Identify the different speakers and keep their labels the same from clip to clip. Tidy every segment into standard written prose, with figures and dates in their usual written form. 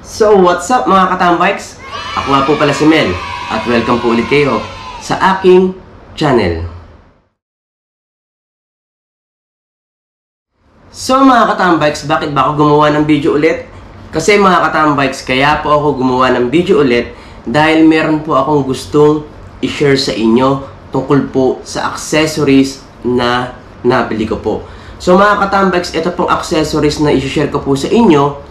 Speaker 1: So, what's up mga katambikes? Ako nga po pala si Mel at welcome po ulit kayo sa aking channel. So mga katambikes, bakit ba ako gumawa ng video ulit? Kasi mga katambikes, kaya po ako gumawa ng video ulit dahil meron po akong gustong i-share sa inyo tungkol po sa accessories na nabili ko po. So mga katambikes, ito pong accessories na i-share ko po sa inyo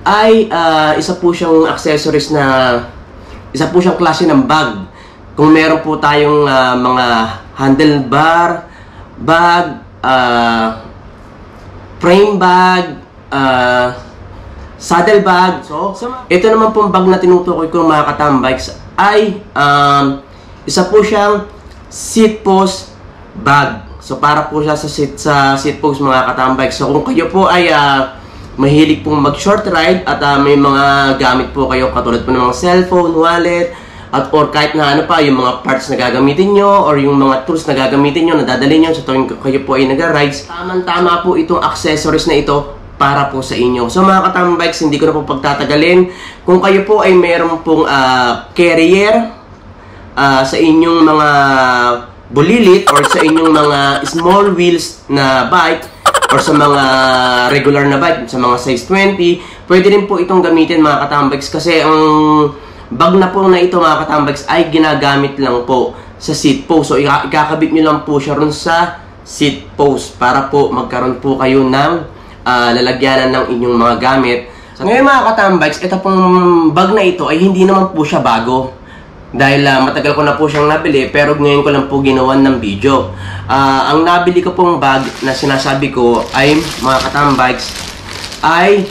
Speaker 1: ay isa po siyang accessories na isa po siyang klase ng bag. Kung meron po tayong mga handlebar, bag, frame bag, saddle bag. So ito naman pong bag na tinutukoy ko mga katambikes ay isa po siyang seat post bag. So para po siya sa seat post mga katambikes. So kung kayo po ay mahilig pong mag-short ride at may mga gamit po kayo katulad po ng mga cellphone, wallet, at or kahit na ano pa, yung mga parts na gagamitin nyo or yung mga tools na gagamitin nyo, na dadalhin nyo sa tuwing kayo po ay nag-rides. Tamang-tama po itong accessories na ito para po sa inyo. So mga katambikes, hindi ko na po pagtatagalin. Kung kayo po ay mayroon pong carrier sa inyong mga bulilit or sa inyong mga small wheels na bike, or sa mga regular na bike, sa mga size 20, pwede rin po itong gamitin mga katambikes kasi ang bag na po na ito mga katambikes ay ginagamit lang po sa seat post. So ikakabit nyo lang po siya ron sa seat post para po magkaroon po kayo ng lalagyanan ng inyong mga gamit. So ngayon mga katambikes, ito pong bag na ito ay hindi naman po siya bago. Dahil matagal ko na po siyang nabili, pero ngayon ko lang po ginawan ng video. Ang nabili ko pong bag na sinasabi ko ay mga katambikes ay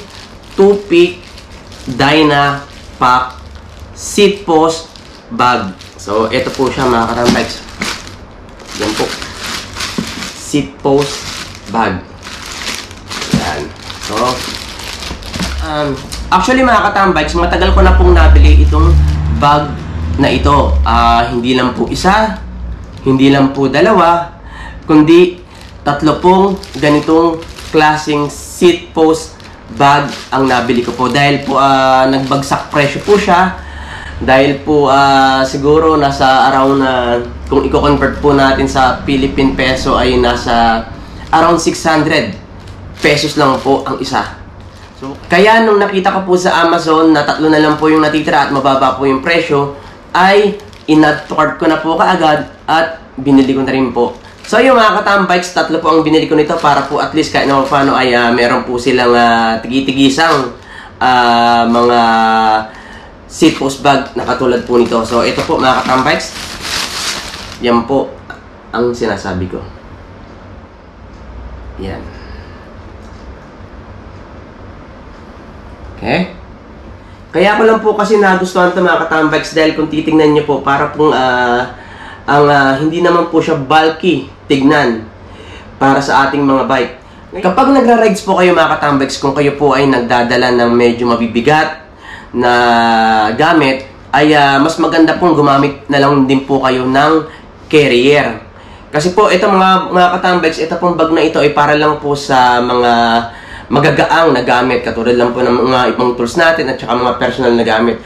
Speaker 1: Tupic Dynapack seat post bag. So ito po siya mga katambikes. Yan po, seat post bag. Yan. So actually mga katambikes, matagal ko na pong nabili itong bag na ito. Hindi lang po isa, hindi lang po dalawa, kundi tatlo pong ganitong klaseng seat post bag ang nabili ko po. Dahil po nagbagsak presyo po siya. Dahil po siguro nasa around kung i-convert po natin sa Philippine peso ay nasa around 600 pesos lang po ang isa. So, kaya nung nakita ko po sa Amazon na tatlo na lang po yung natitira at mababa po yung presyo, ay in-add to cart ko na po kaagad at binili ko na rin po. So yung mga katambikes, tatlo po ang binili ko nito para po at least kahit na paano ay meron po silang tigi-tigisang mga seat post bag na katulad po nito. So ito po mga katambikes, yan po ang sinasabi ko. Yan. Okay? Kaya ko lang po kasi nagustuhan ito mga katambikes dahil kung titingnan nyo po, para pong hindi naman po siya bulky tignan para sa ating mga bike. Kapag nagra-rides po kayo mga katambikes, kung kayo po ay nagdadala ng medyo mabibigat na gamit, ay mas maganda pong gumamit na lang din po kayo ng carrier. Kasi po ito mga katambikes, ito pong bag na ito ay para lang po sa mga magagaang na gamit, katulad lang po ng mga ibang tools natin at saka mga personal na gamit.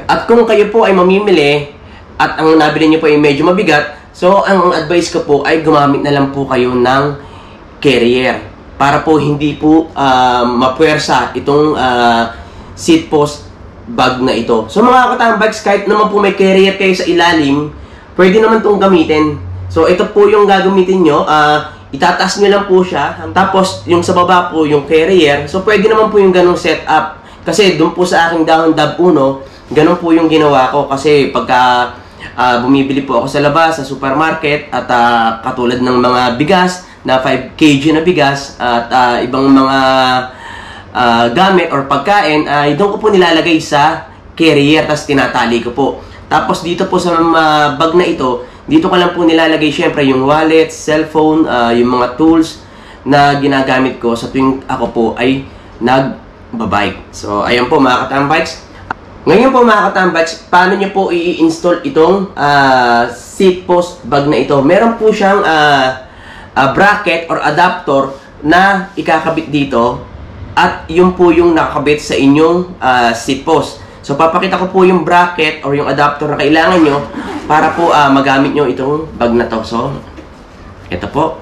Speaker 1: At kung kayo po ay mamimili at ang nabili nyo po ay medyo mabigat, so ang advice ko po ay gumamit na lang po kayo ng carrier para po hindi po mapuwersa itong seat post bag na ito. So mga katambikes, kahit naman po may carrier kayo sa ilalim, pwede naman itong gamitin. So ito po yung gagamitin nyo. Itataas nyo lang po siya. Tapos, yung sa baba po, yung carrier. So, pwede naman po yung ganong setup. Kasi, doon po sa aking Dahon Dab Uno, ganon po yung ginawa ko. Kasi, pagka bumibili po ako sa labas, sa supermarket, at katulad ng mga bigas, na 5 kg na bigas, at ibang mga gamit or pagkain, doon ko po nilalagay sa carrier, tapos tinatali ko po. Tapos, dito po sa bag na ito, dito ko lang po nilalagay syempre yung wallet, cellphone, yung mga tools na ginagamit ko sa tuwing ako po ay nagbabike. So, ayan po mga katambikes. Ngayon po mga katambikes, paano nyo po i-install itong seat post bag na ito? Meron po siyang bracket or adapter na ikakabit dito at yun po yung nakakabit sa inyong seat post. So, papakita ko po yung bracket or yung adapter na kailangan nyo para po magamit nyo itong bag na to. So, ito po.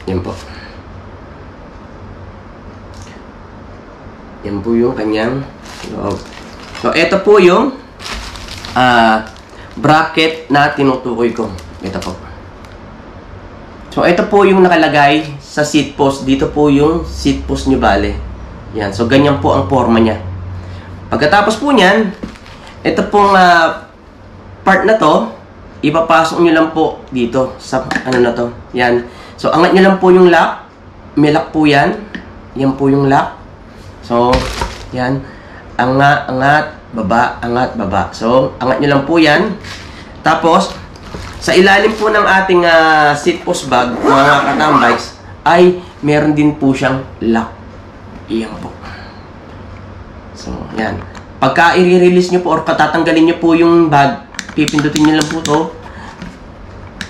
Speaker 1: Yan po. Yan po yung kanyang loob. So, ito po yung bracket na tinutukoy ko. Ito po. So, ito po yung nakalagay sa seat post. Dito po yung seat post nyo bale. Yan. So, ganyan po ang forma niya. Pagkatapos po niyan, ito pong part na to, ipapasok nyo lang po dito sa ano na to. Yan. So, angat nyo lang po yung lock. May lock po yan. Yan po yung lock. So, yan. Angat, baba, angat, baba. So, angat nyo lang po yan. Tapos, sa ilalim po ng ating seat post bag, mga katambikes, ay meron din po siyang lock. Iyan po. So, yan. Pagka i-release nyo po or katatanggalin nyo po yung bag, pipindutin nyo lang po to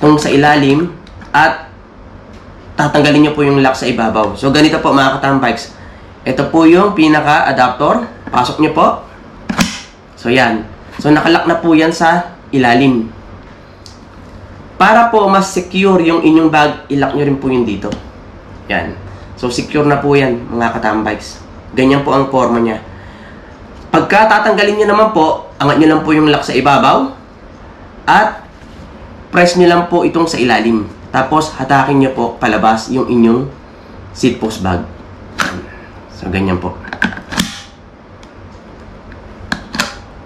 Speaker 1: itong sa ilalim at tatanggalin nyo po yung lock sa ibabaw. So, ganito po mga katambikes. Ito po yung pinaka-adapter. Pasok nyo po. So, yan. So, nakalock na po yan sa ilalim. Para po mas secure yung inyong bag, ilock nyo rin po yun dito. Yan. So, secure na po yan, mga katambikes. Ganyan po ang forma niya. Pagka tatanggalin nyo naman po, angat nyo lang po yung lock sa ibabaw. At, press nyo lang po itong sa ilalim. Tapos, hatakin nyo po palabas yung inyong seat post bag. So, ganyan po.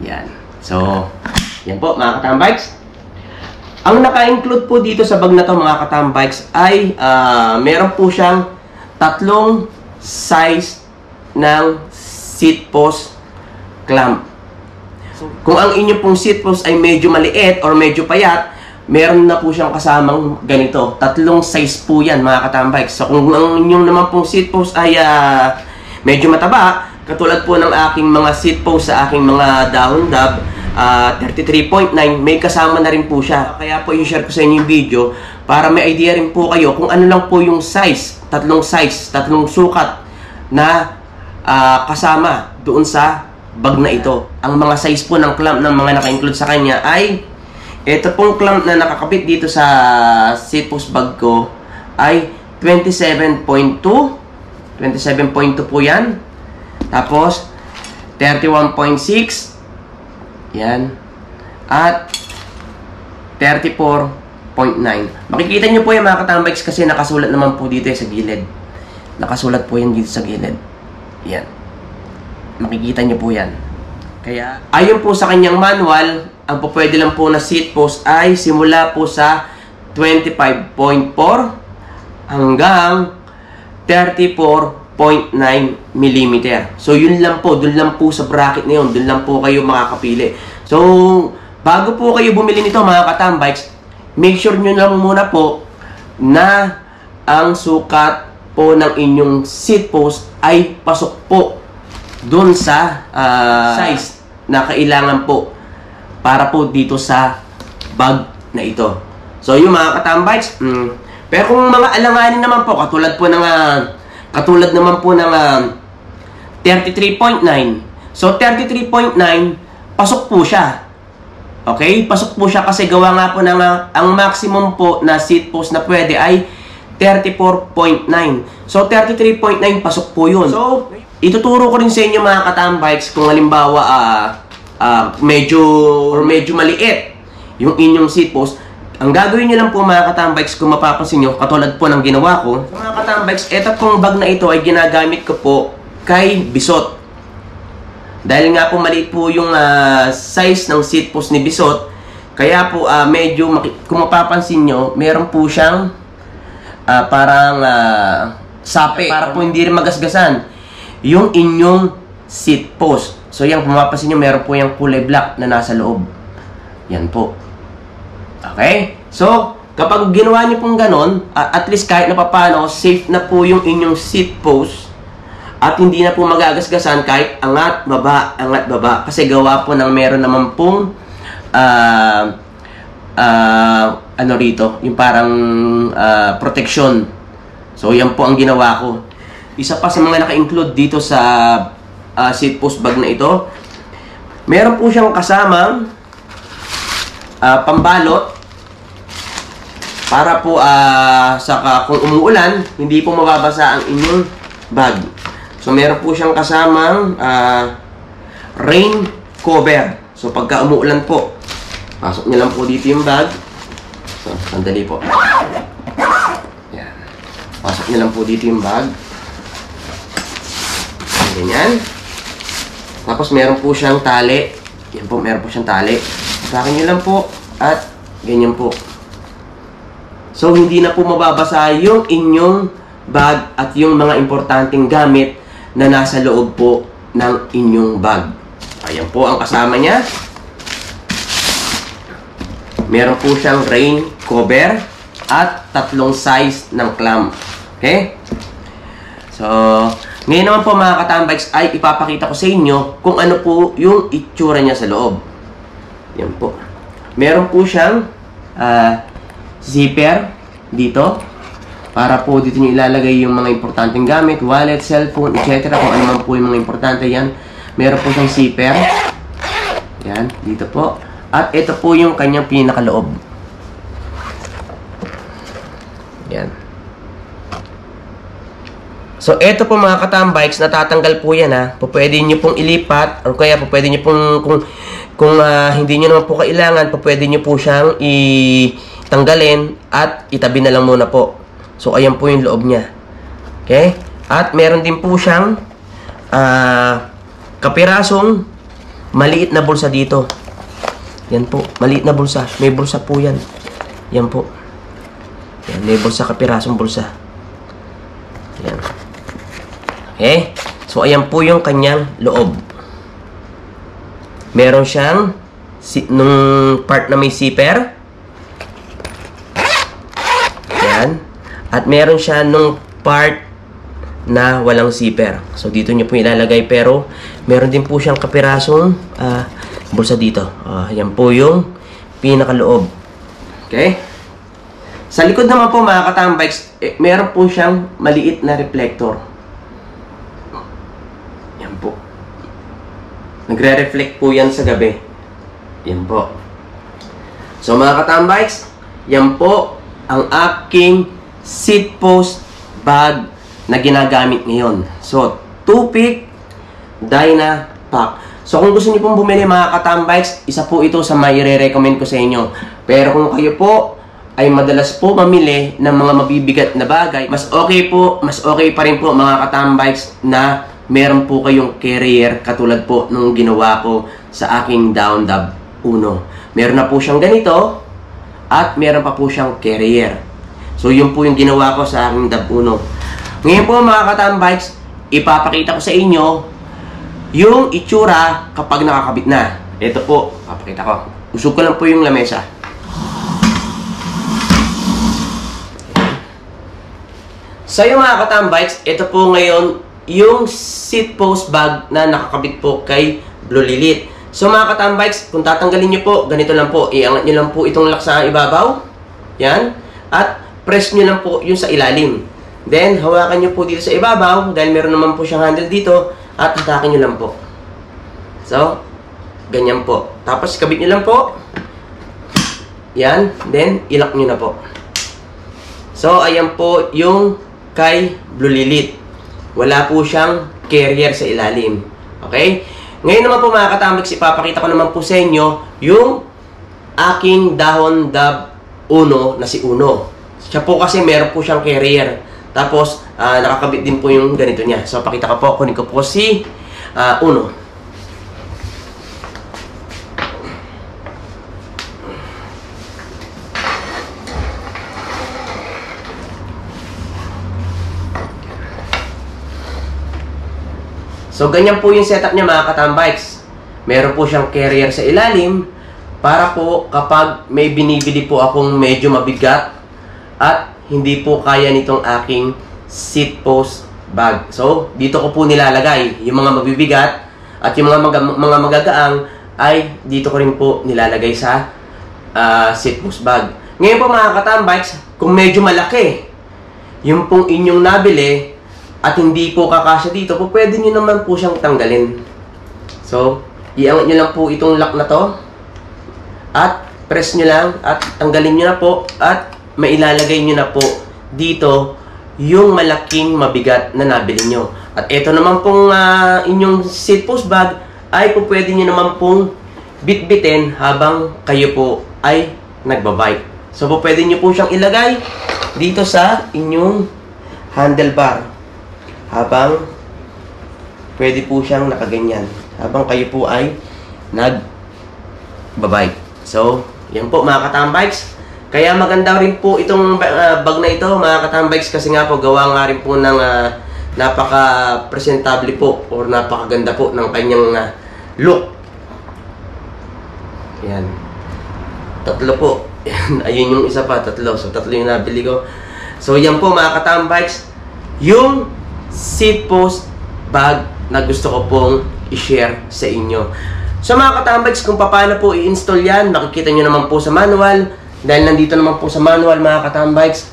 Speaker 1: Yan. So, yan po, mga katambikes. Ang naka-include po dito sa bag na to, mga katambikes, ay meron po siyang tatlong size ng seat post clamp. Kung ang inyo pong seat post ay medyo maliit or medyo payat, meron na po siyang kasamang ganito. Tatlong size po yan, mga katambikes. So, kung ang inyong naman pong seat post ay medyo mataba, katulad po ng aking mga seat post sa aking mga dahon dab, 33.9, may kasama na rin po siya. Kaya po i-share ko sa inyo yung video para may idea rin po kayo kung ano lang po yung size, tatlong sukat na kasama doon sa bag na ito. Ang mga size po ng clamp ng mga naka-include sa kanya ay ito pong clamp na nakakabit dito sa seat post bag ko ay 27.2 po yan. Tapos 31.6 yan. At 34.9. Makikita nyo po yan, mga katambikes, kasi nakasulat naman po dito sa gilid. Nakasulat po yan dito sa gilid. Yan. Makikita nyo po yan. Kaya, ayon po sa kanyang manual, ang pwede lang po na seat post ay simula po sa 25.4 hanggang 34.9 mm. So, yun lang po. Dun lang po sa bracket na yun. Dun lang po kayo makakapili. So, bago po kayo bumili nito, mga katambikes, make sure nyo lang muna po na ang sukat po ng inyong seat post ay pasok po dun sa size na kailangan po para po dito sa bag na ito. So, yung mga katambikes, pero kung mga alanganin naman po, katulad naman po ng 33.9. So, 33.9, pasok po siya. Okay? Pasok po siya kasi gawa nga po ng ang maximum po na seat post na pwede ay 34.9. So, 33.9, pasok po yun. So, ituturo ko rin sa inyo, mga katambikes, kung halimbawa medyo maliit yung inyong seat post. Ang gagawin nyo lang po, mga katambikes, kung mapapansin nyo, katulad po ng ginawa ko, mga katambikes, eto pong bag na ito ay ginagamit ko po kay Bisot. Dahil nga po maliit po yung size ng seat post ni Bisot, kaya po medyo, kung mapapansin nyo, meron po siyang parang sape, para po hindi rin magasgasan yung inyong seat post. So yan, kung mapapansin nyo, meron po yung kulay black na nasa loob. Yan po. Okay? So, kapag ginawa nyo pong ganon, at least kahit na papano, safe na po yung inyong seat post at hindi na po magagasgasan kahit angat, baba. Kasi gawa po ng meron naman pong ano rito, yung parang protection. So, yan po ang ginawa ko. isa pa sa mga naka-include dito sa seat post bag na ito, meron po siyang kasamang pambalot para po kung umuulan, hindi po mababasa ang inyong bag. So, meron po siyang kasamang rain cover. So, pagka umuulan po, pasok niyo lang po dito yung bag. So, sandali po. Yan. Pasok niyo lang po dito yung bag. Ganyan. Tapos, meron po siyang tali. Yan po, meron po siyang tali. Sakin niyo lang po at ganyan po. So, hindi na po mababasa yung inyong bag at yung mga importanteng gamit na nasa loob po ng inyong bag. Ayan po ang kasama niya. Meron po siyang rain cover at 3 size ng clamp. Okay? So, ngayon naman po mga katambikes ay ipapakita ko sa inyo kung ano po yung itsura niya sa loob. Yan po. Meron po siyang zipper dito. Para po dito nyo ilalagay yung mga importanteng gamit, wallet, cellphone, etc. Kung ano man po yung mga importante yan. Meron po siyang zipper. Yan, dito po. At ito po yung kanyang pinakaloob. Yan. So, ito po mga katambikes, natatanggal po yan ha. Pwede nyo pong ilipat, or kaya pwede nyo pong, kung hindi nyo naman po kailangan, pwede nyo po siyang itanggalin at itabi na lang muna po. So, ayan po yung loob niya. Okay? At meron din po siyang kapirasong maliit na bulsa dito. Yan po. Maliit na bulsa. May bulsa po yan. Yan po. Yan. May bulsa, kapirasong bulsa. Yan. Okay? So, ayan po yung kanyang loob. Meron siyang nung part na may zipper. Yan. At meron siya nung part na walang zipper. So, dito nyo po ilalagay. Pero, meron din po siyang kapirasong bulsa dito. Yan po yung pinakaloob. Okay? Sa likod naman po mga katambikes, meron po siyang maliit na reflector. Yan po. Nagre-reflect po yan sa gabi. Yan po. So, mga katambikes, yan po ang aking seat post bag na ginagamit ngayon. So, Tupic Dynapack. So, kung gusto niyo pong bumili mga katambikes, isa po ito sa may i-recommend ko sa inyo. Pero kung kayo po ay madalas po mamili ng mga mabibigat na bagay, mas okay pa rin po mga katambikes na meron po kayong carrier katulad po nung ginawa ko sa aking Down Dab 1. Meron na po siyang ganito at meron pa po siyang carrier. So, yun po yung ginawa ko sa aking Dab 1. Ngayon po mga katambikes, ipapakita ko sa inyo yung itsura kapag nakakabit na. Ito po, papakita ko. Usog ko lang po yung lamesa. So, yung mga katambikes, ito po ngayon yung seat post bag na nakakabit po kay Blue Lilith. So, mga katambikes, kung tatanggalin nyo po, ganito lang po. Iangat nyo lang po itong lock sa ibabaw. Yan. At press nyo lang po yung sa ilalim. Then, hawakan nyo po dito sa ibabaw dahil meron naman po siyang handle dito at hatakin nyo lang po. So, ganyan po. Tapos, kabit nyo lang po. Yan. Then, ilock nyo na po. So, ayan po yung kay Blue Lilith. Wala po siyang carrier sa ilalim. Okay? Ngayon naman po mga katambikes, ipapakita ko naman po sa inyo yung aking Dahon Dab 1 na si Uno. Siya po kasi meron po siyang carrier. Tapos, nakakabit din po yung ganito niya. So, pakita ko po. Kunin ko po si Uno. So, ganyan po yung setup niya mga katambikes. Meron po siyang carrier sa ilalim para po kapag may binibili po akong medyo mabigat at hindi po kaya nitong aking seat post bag. So, dito ko po nilalagay yung mga mabibigat at yung mga magagaang ay dito ko rin po nilalagay sa seat post bag. Ngayon po mga katambikes, kung medyo malaki yung pong inyong nabili at hindi po kakasya dito, po pwede nyo naman po siyang tanggalin. So, iangat nyo lang po itong lock na to at press nyo lang at tanggalin nyo na po at mailalagay nyo na po dito yung malaking mabigat na nabili nyo. At ito naman pong inyong seat post bag ay po pwede nyo naman pong bitbitin habang kayo po ay nagbabike. So po pwede nyo po siyang ilagay dito sa inyong handlebar habang pwede po siyang nakaganyan habang kayo po ay nagbabike. So, yan po mga katambikes. Kaya maganda rin po itong bag na ito mga katambikes kasi nga po gawa nga rin po ng napaka-presentable po or napakaganda po ng kanyang look. Yan. Tatlo po. Ayun yung isa pa, tatlo. So, tatlo yung nabili ko. So, yan po mga katambikes. Yung seat post bag na gusto ko pong i-share sa inyo. So, mga katambikes, kung paano po i-install yan, makikita nyo naman po sa manual. Dahil nandito naman po sa manual, mga katambikes,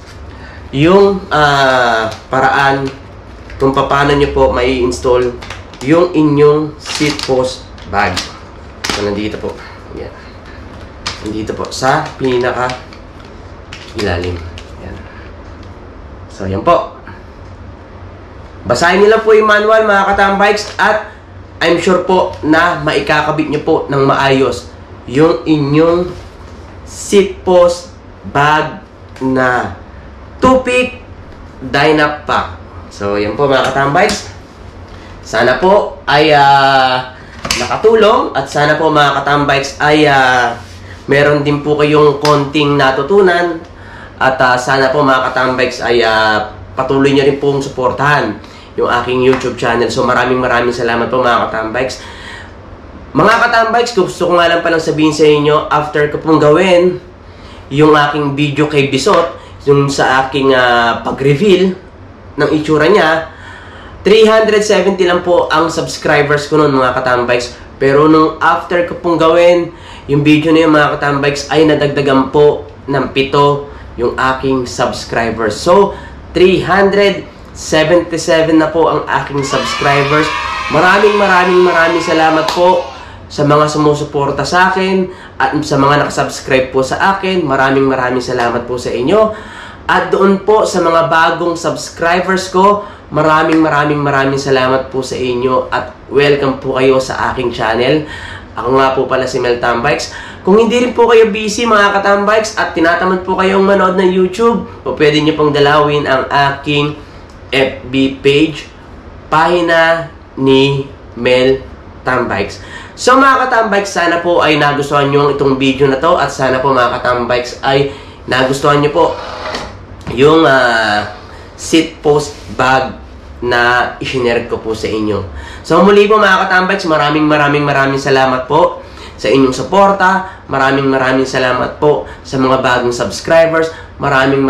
Speaker 1: yung paraan kung paano nyo po may install yung inyong seat post bag. So, nandito po. Yan. Nandito po sa pinaka ilalim. Yan. So, yan po. Basahin nyo lang po yung manual, mga katambikes, at I'm sure po na maikakabit nyo po ng maayos yung inyong seat post bag na Tupic Dynapack. So, yan po mga katambikes. Sana po ay nakatulong at sana po mga katambikes ay meron din po kayong konting natutunan at sana po mga katambikes ay patuloy nyo rin pong suportahan yung aking YouTube channel. So maraming salamat po mga katambikes. Mga katambikes, gusto ko nga lang palang sabihin sa inyo, after ko pong gawin yung aking video kay Bisot, yung sa aking pag-reveal ng itsura niya, 370 lang po ang subscribers ko noon mga katambikes. Pero nung after ko pong gawin yung video na yun mga katambikes, ay nadagdagan po ng 7 yung aking subscribers. So 377 na po ang aking subscribers. Maraming salamat po sa mga sumusuporta sa akin at sa mga nakasubscribe po sa akin. Maraming salamat po sa inyo. At doon po sa mga bagong subscribers ko, maraming salamat po sa inyo at welcome po kayo sa aking channel. Ako nga po pala si Mel Tambikes. Kung hindi rin po kayo busy mga katambikes at tinatamad po kayong manood ng YouTube, o pwede nyo pong dalawin ang aking FB page, pahina ni Mel Tambikes. So mga katambikes, sana po ay nagustuhan nyo itong video na to at sana po mga katambikes ay nagustuhan nyo po yung seat post bag na isinare ko po sa inyo. So muli po mga katambikes, maraming salamat po sa inyong suporta. Maraming salamat po sa mga bagong subscribers. Maraming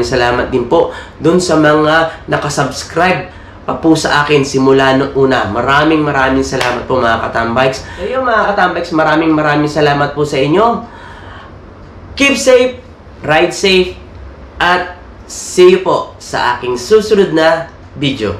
Speaker 1: salamat din po dun sa mga nakasubscribe pa po sa akin simula noong una. Maraming salamat po mga katambikes. So yun mga katambikes, maraming salamat po sa inyo. Keep safe, ride safe, at see you po sa aking susunod na video.